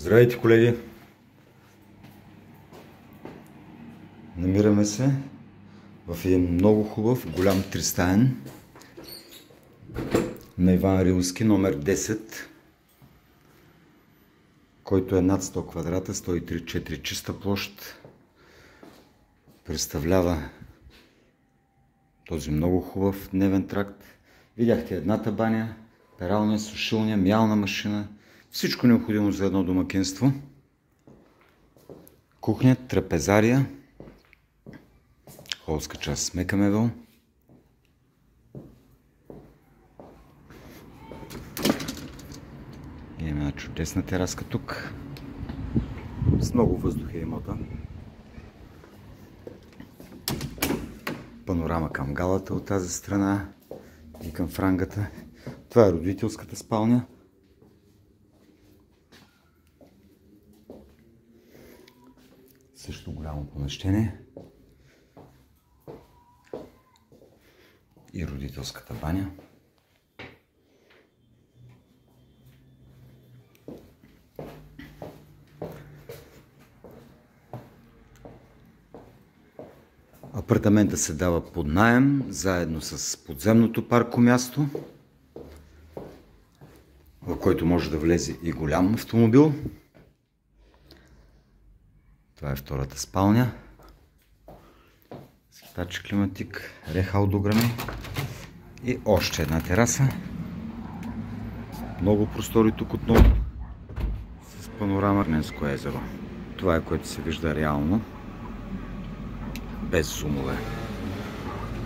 Здравейте, колеги! Намираме се в един много хубав, голям тристаен на Иван Рилски, номер 10, който е над 100 квадрата, 103-4 чиста площ. Представлява този много хубав дневен тракт. Видяхте едната баня, пералня, сушилня, мялна машина. Всичко необходимо за едно домакинство. Кухня, трапезария, холска част с мека мебел. Имаме една чудесна тераска тук. С много въздух е имота. Панорама към Галата от тази страна и към Франгата. Това е родителската спалня. Също голямо помещение. И родителската баня. Апартамента се дава под наем, заедно с подземното паркомясто, в който може да влезе и голям автомобил. Това е втората спалня. Скитач, климатик, рехалдограми и още една тераса. Много простори тук отново с панорама Арненско езеро. Това е, което се вижда реално, без зумове.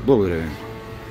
Благодаря ви.